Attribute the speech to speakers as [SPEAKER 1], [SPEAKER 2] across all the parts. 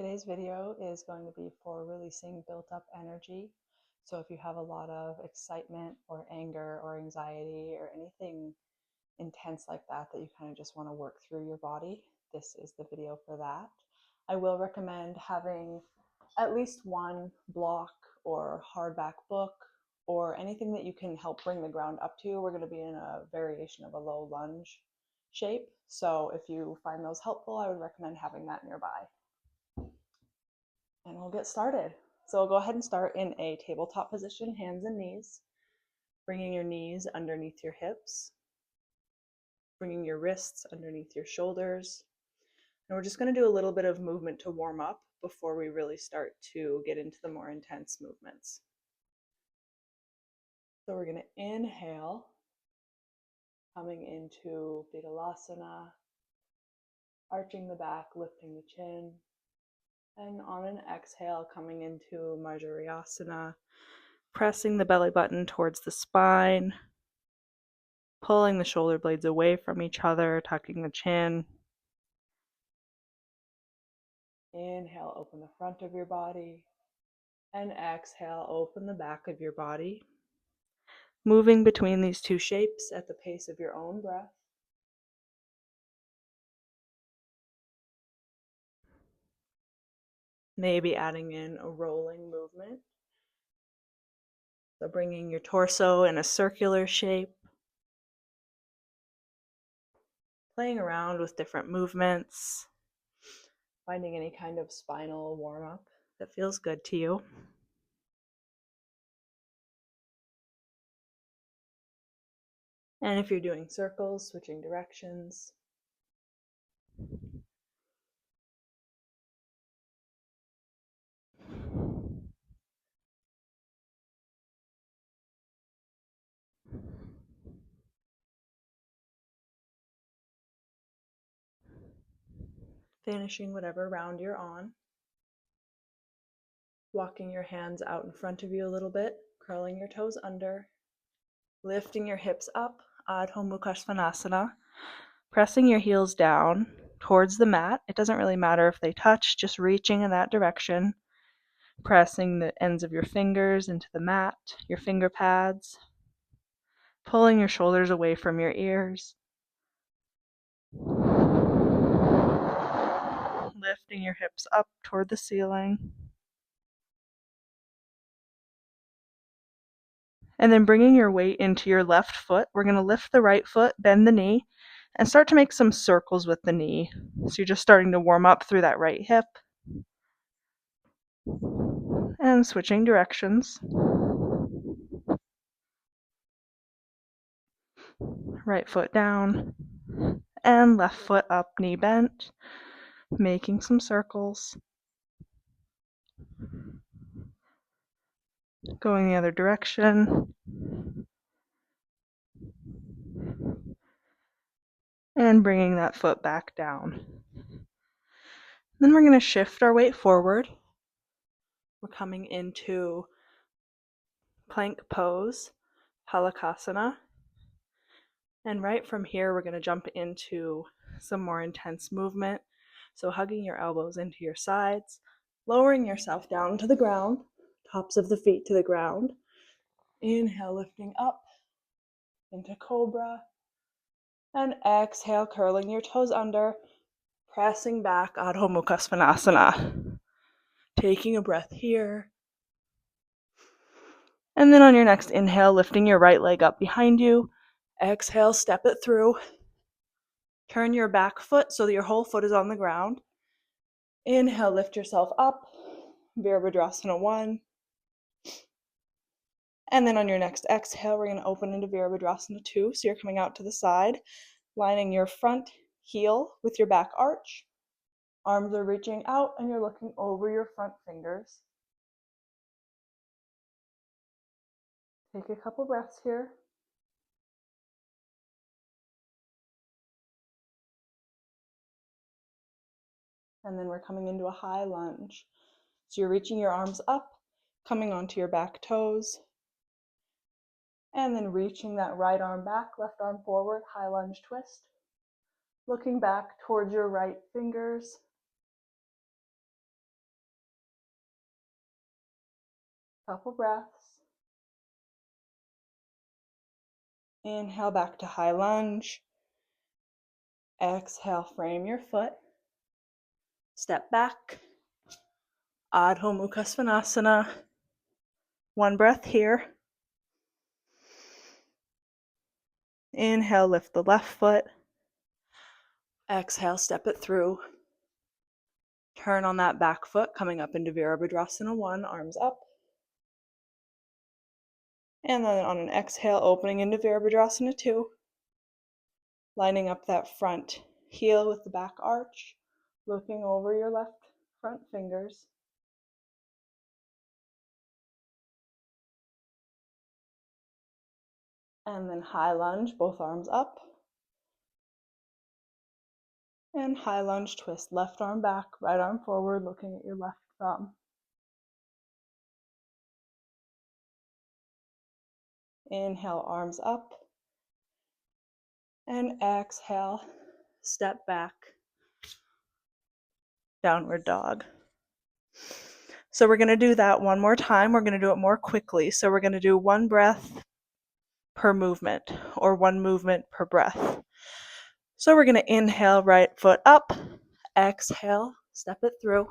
[SPEAKER 1] Today's video is going to be for releasing built up energy. So if you have a lot of excitement or anger or anxiety or anything intense like that you kind of just want to work through your body, this is the video for that. I will recommend having at least one block or hardback book or anything that you can help bring the ground up to. We're going to be in a variation of a low lunge shape. So if you find those helpful, I would recommend having that nearby. And we'll get started. So we'll go ahead and start in a tabletop position, hands and knees, bringing your knees underneath your hips, bringing your wrists underneath your shoulders. And we're just going to do a little bit of movement to warm up before we really start to get into the more intense movements. So we're going to inhale, coming into Vidalasana, arching the back, lifting the chin. And on an exhale, coming into Marjarasana, pressing the belly button towards the spine, pulling the shoulder blades away from each other, tucking the chin. Inhale, open the front of your body, and exhale, open the back of your body. Moving between these two shapes at the pace of your own breath. Maybe adding in a rolling movement. So bringing your torso in a circular shape. Playing around with different movements. Finding any kind of spinal warm-up that feels good to you. And if you're doing circles, switching directions. Finishing whatever round you're on. Walking your hands out in front of you a little bit, curling your toes under, lifting your hips up, Adho Mukha Svanasana, pressing your heels down towards the mat. It doesn't really matter if they touch, just reaching in that direction, pressing the ends of your fingers into the mat, your finger pads, pulling your shoulders away from your ears, lifting your hips up toward the ceiling. And then bringing your weight into your left foot. We're going to lift the right foot, bend the knee, and start to make some circles with the knee. So you're just starting to warm up through that right hip. And switching directions. Right foot down, and left foot up, knee bent, making some circles. Going the other direction. And bringing that foot back down. Then we're going to shift our weight forward. We're coming into plank pose, Halakasana. And right from here, we're going to jump into some more intense movement. So hugging your elbows into your sides, lowering yourself down to the ground, tops of the feet to the ground. Inhale, lifting up into Cobra. And exhale, curling your toes under, pressing back, Adho Mukha Svanasana. Taking a breath here. And then on your next inhale, lifting your right leg up behind you. Exhale, step it through. Turn your back foot so that your whole foot is on the ground. Inhale, lift yourself up. Virabhadrasana 1. And then on your next exhale, we're going to open into Virabhadrasana 2. So you're coming out to the side, lining your front heel with your back arch. Arms are reaching out and you're looking over your front fingers. Take a couple breaths here. And then we're coming into a high lunge. So you're reaching your arms up, coming onto your back toes, and then reaching that right arm back, left arm forward, high lunge twist. Looking back towards your right fingers. Couple breaths. Inhale back to high lunge. Exhale, frame your foot. Step back. Adho Mukha Svanasana. One breath here. Inhale, lift the left foot. Exhale, step it through. Turn on that back foot, coming up into Virabhadrasana 1, arms up. And then on an exhale, opening into Virabhadrasana 2. Lining up that front heel with the back arch, looking over your left front fingers. And then high lunge, both arms up. And high lunge twist, left arm back, right arm forward, looking at your left thumb. Inhale, arms up. And exhale, step back, downward dog. So we're going to do that one more time. We're going to do it more quickly. So we're going to do one breath per movement, or one movement per breath. So we're going to inhale, right foot up. Exhale, step it through.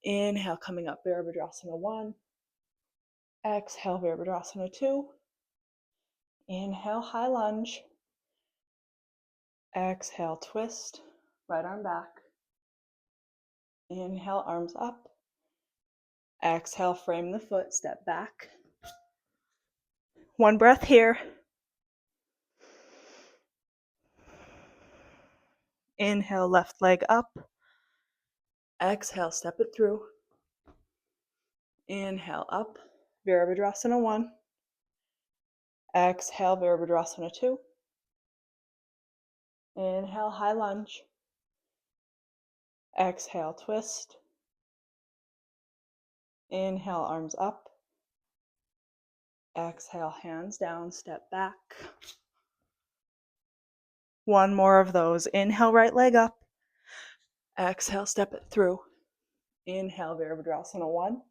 [SPEAKER 1] Inhale, coming up, Virabhadrasana 1. Exhale, Virabhadrasana 2. Inhale, high lunge. Exhale, twist, right arm back. Inhale, arms up. Exhale, frame the foot, step back. One breath here. Inhale, left leg up. Exhale, step it through. Inhale, up, Virabhadrasana 1. Exhale, Virabhadrasana 2. Inhale, high lunge. Exhale, twist. Inhale, arms up. Exhale, hands down, step back. One more of those. Inhale, right leg up. Exhale, step it through. Inhale, Virabhadrasana 1.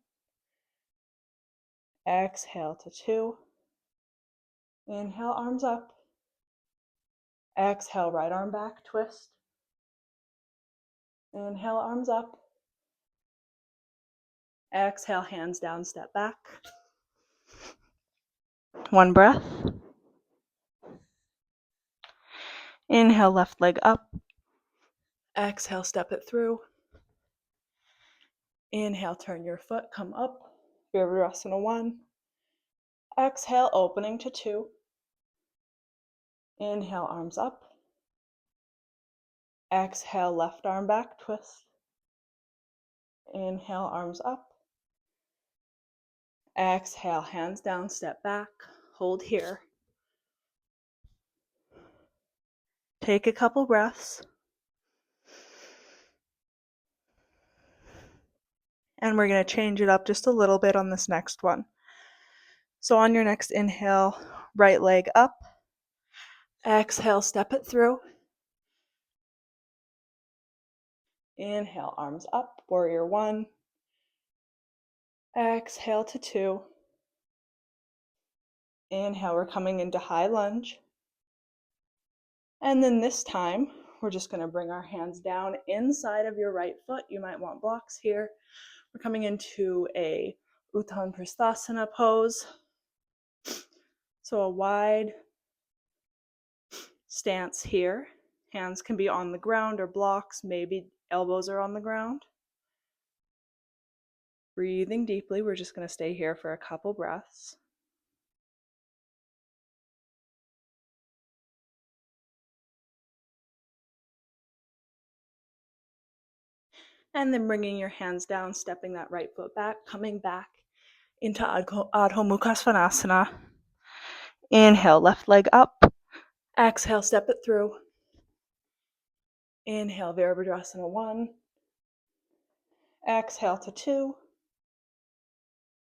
[SPEAKER 1] Exhale to 2. Inhale, arms up. Exhale, right arm back, twist. Inhale, arms up. Exhale, hands down, step back. One breath. Inhale, left leg up. Exhale, step it through. Inhale, turn your foot, come up. Virabhadrasana 1. Exhale, opening to 2. Inhale, arms up. Exhale, left arm back, twist. Inhale, arms up. Exhale, hands down, step back. Hold here. Take a couple breaths. And we're going to change it up just a little bit on this next one. So on your next inhale, right leg up. Exhale, step it through. Inhale, arms up, warrior 1. Exhale to 2. Inhale, we're coming into high lunge. And then this time, we're just going to bring our hands down inside of your right foot. You might want blocks here. We're coming into a Uttan Prasthasana pose. So a wide stance here. Hands can be on the ground or blocks. Maybe elbows are on the ground. Breathing deeply. We're just going to stay here for a couple breaths. And then bringing your hands down, stepping that right foot back, coming back into Adho Mukha Svanasana. Inhale, left leg up. Exhale, step it through. Inhale, Virabhadrasana 1. Exhale to 2.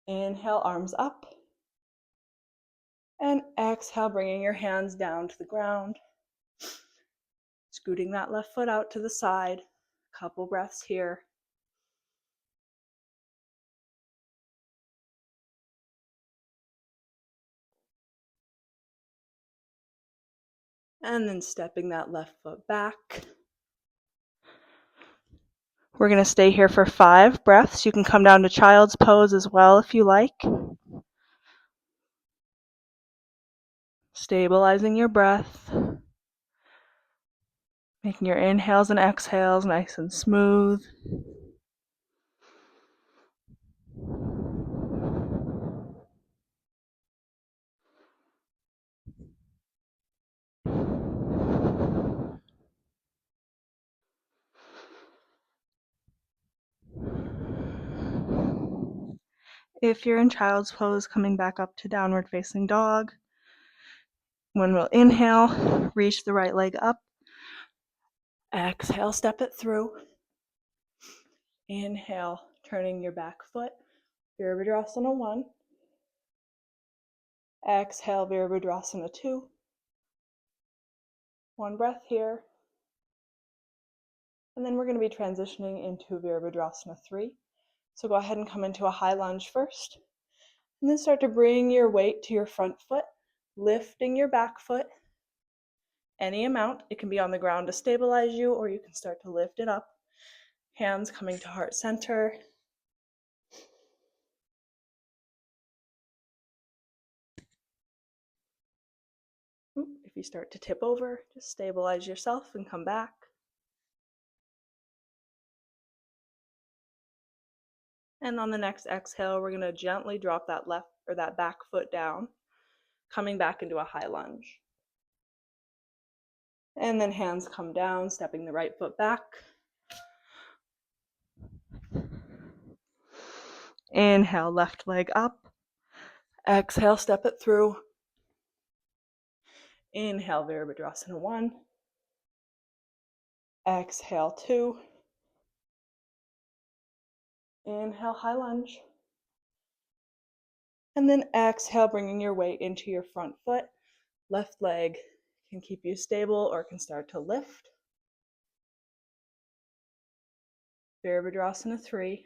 [SPEAKER 1] Inhale, arms up. And exhale, bringing your hands down to the ground. Scooting that left foot out to the side. Couple breaths here. And then stepping that left foot back. We're going to stay here for 5 breaths. You can come down to child's pose as well if you like. Stabilizing your breath. Making your inhales and exhales nice and smooth. If you're in child's pose, coming back up to downward facing dog. When we'll inhale, reach the right leg up. Exhale, step it through. Inhale, turning your back foot. Virabhadrasana 1. Exhale, Virabhadrasana 2. 1 breath here. And then we're going to be transitioning into Virabhadrasana 3. So go ahead and come into a high lunge first. And then start to bring your weight to your front foot, lifting your back foot any amount. It can be on the ground to stabilize you, or you can start to lift it up. Hands coming to heart center. If you start to tip over, just stabilize yourself and come back. And on the next exhale, we're going to gently drop that left or that back foot down, coming back into a high lunge. And then hands come down, stepping the right foot back. Inhale, left leg up. Exhale, step it through. Inhale, Virabhadrasana 1. Exhale, 2. Inhale, high lunge. And then exhale, bringing your weight into your front foot. Left leg can keep you stable or can start to lift. Virabhadrasana 3.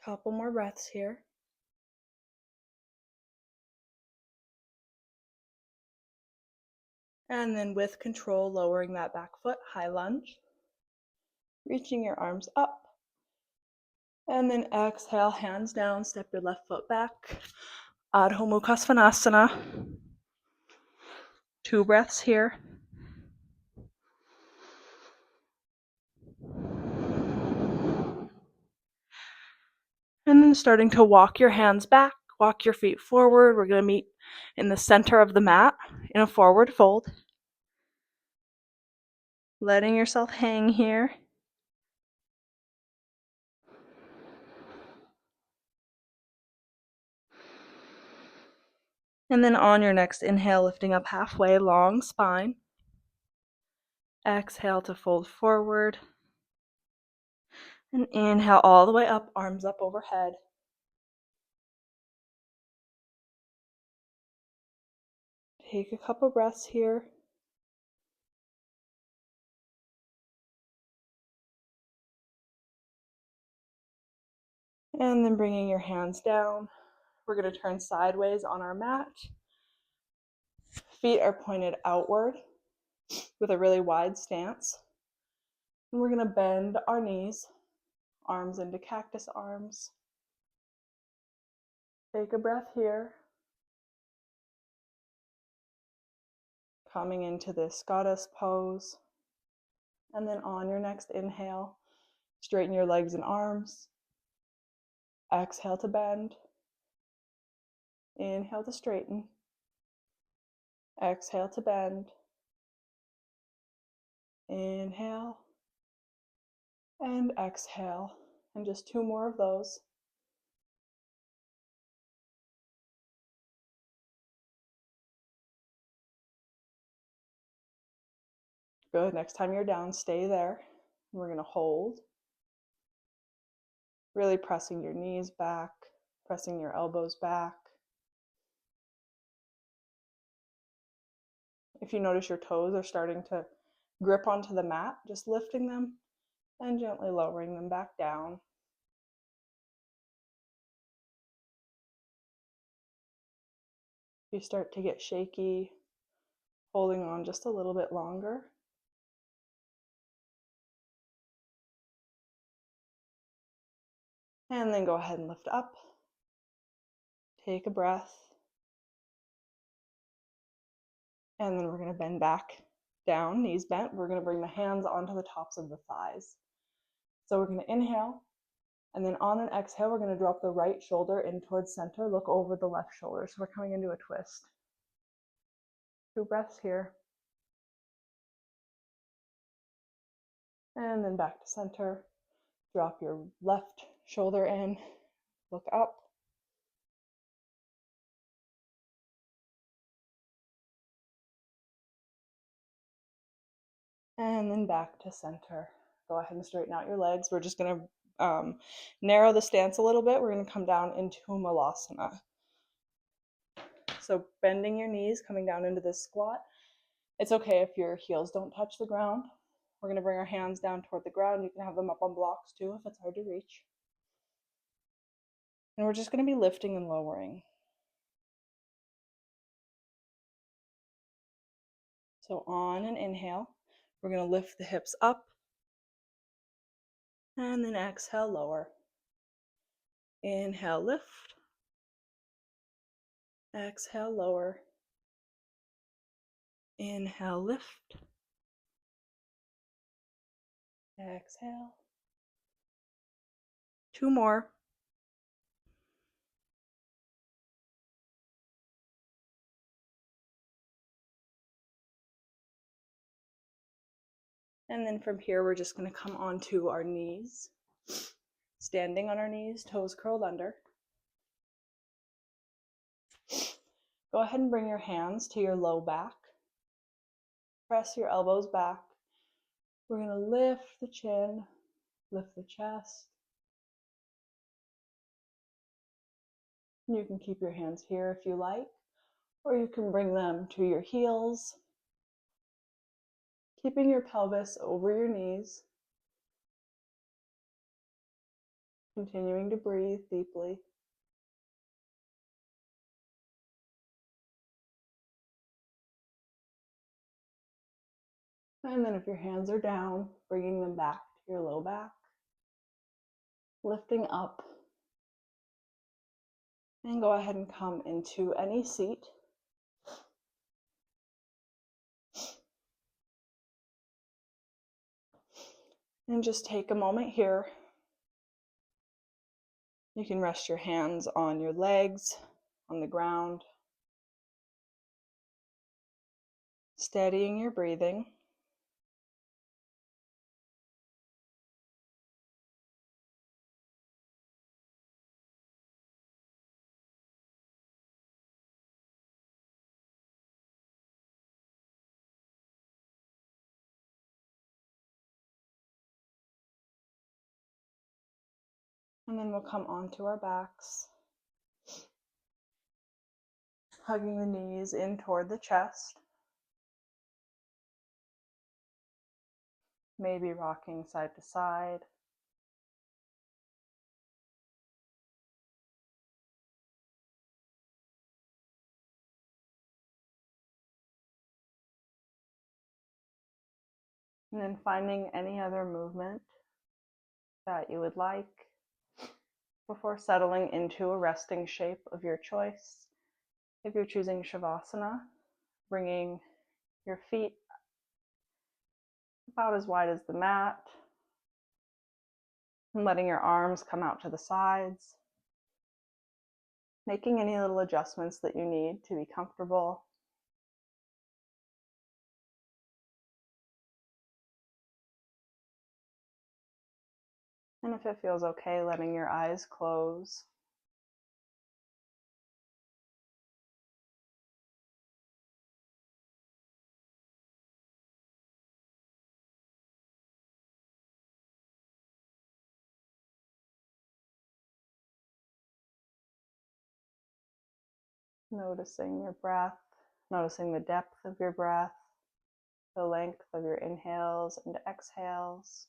[SPEAKER 1] Couple more breaths here. And then with control, lowering that back foot, high lunge. Reaching your arms up. And then exhale, hands down, step your left foot back. Adho Mukha Svanasana. 2 breaths here. And then starting to walk your hands back, walk your feet forward. We're going to meet in the center of the mat in a forward fold. Letting yourself hang here. And then on your next inhale, lifting up halfway, long spine. Exhale to fold forward. And inhale all the way up, arms up overhead. Take a couple breaths here. And then bringing your hands down. We're going to turn sideways on our mat. Feet are pointed outward with a really wide stance. And we're going to bend our knees, arms into cactus arms. Take a breath here. Coming into this goddess pose. And then on your next inhale, straighten your legs and arms. Exhale to bend. Inhale to straighten. Exhale to bend. Inhale. And exhale. And just 2 more of those. Good. Next time you're down, stay there. We're going to hold. Really pressing your knees back, pressing your elbows back. If you notice your toes are starting to grip onto the mat, just lifting them and gently lowering them back down. If you start to get shaky, holding on just a little bit longer. And then go ahead and lift up. Take a breath. And then we're going to bend back down, knees bent. We're going to bring the hands onto the tops of the thighs. So we're going to inhale, and then on an exhale, we're going to drop the right shoulder in towards center, look over the left shoulder. So we're coming into a twist. 2 breaths here. And then back to center. Drop your left shoulder in, look up. And then back to center. Go ahead and straighten out your legs. We're just going to narrow the stance a little bit. We're going to come down into malasana. So bending your knees, coming down into this squat. It's okay if your heels don't touch the ground. We're going to bring our hands down toward the ground. You can have them up on blocks too if it's hard to reach. And we're just going to be lifting and lowering. So on an inhale, we're going to lift the hips up. And then exhale, lower. Inhale, lift. Exhale, lower. Inhale, lift. Exhale. 2 more. And then from here, we're just going to come onto our knees. Standing on our knees, toes curled under. Go ahead and bring your hands to your low back. Press your elbows back. We're going to lift the chin, lift the chest. You can keep your hands here if you like, or you can bring them to your heels, keeping your pelvis over your knees, continuing to breathe deeply. And then if your hands are down, bringing them back to your low back, lifting up, and go ahead and come into any seat. And just take a moment here. You can rest your hands on your legs, on the ground, steadying your breathing. And then we'll come onto our backs, hugging the knees in toward the chest. Maybe rocking side to side. And then finding any other movement that you would like before settling into a resting shape of your choice. If you're choosing Shavasana, bringing your feet about as wide as the mat and letting your arms come out to the sides, making any little adjustments that you need to be comfortable. And if it feels okay, letting your eyes close. Noticing your breath, noticing the depth of your breath, the length of your inhales and exhales.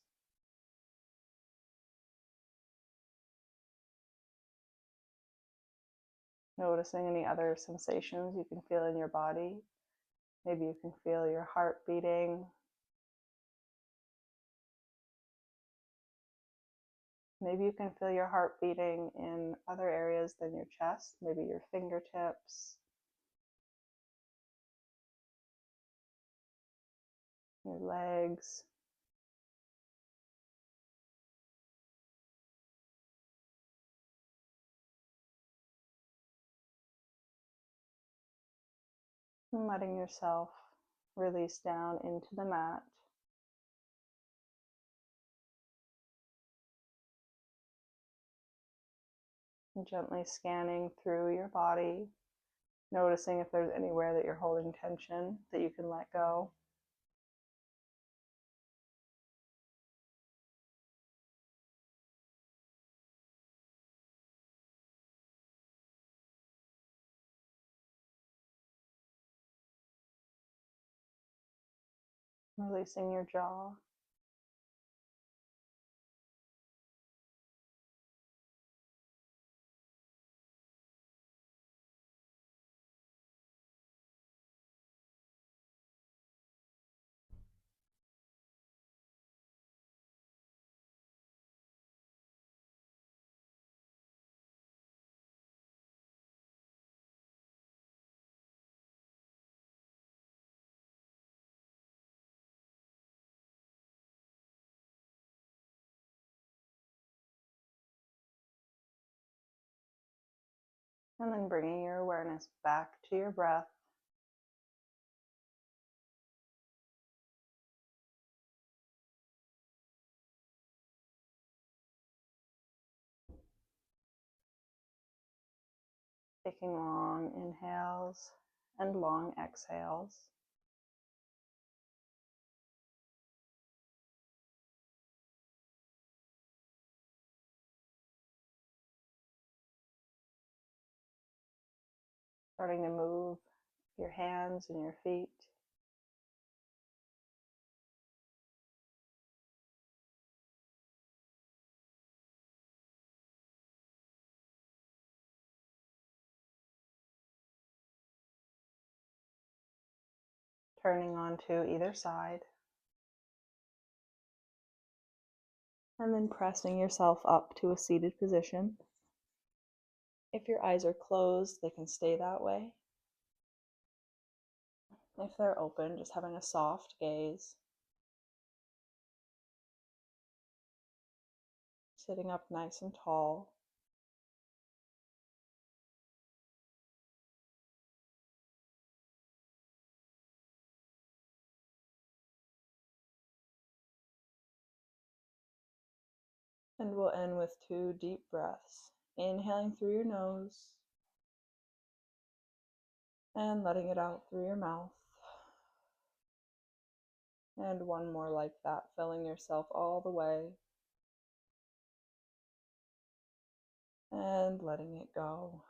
[SPEAKER 1] Noticing any other sensations you can feel in your body. Maybe you can feel your heart beating. Maybe you can feel your heart beating in other areas than your chest, maybe your fingertips, your legs. And letting yourself release down into the mat. And gently scanning through your body, noticing if there's anywhere that you're holding tension that you can let go. Releasing your jaw. And then bringing your awareness back to your breath. Taking long inhales and long exhales. Starting to move your hands and your feet. Turning onto either side. And then pressing yourself up to a seated position. If your eyes are closed, they can stay that way. If they're open, just having a soft gaze. Sitting up nice and tall. And we'll end with 2 deep breaths. Inhaling through your nose and letting it out through your mouth. And one more like that, filling yourself all the way and letting it go.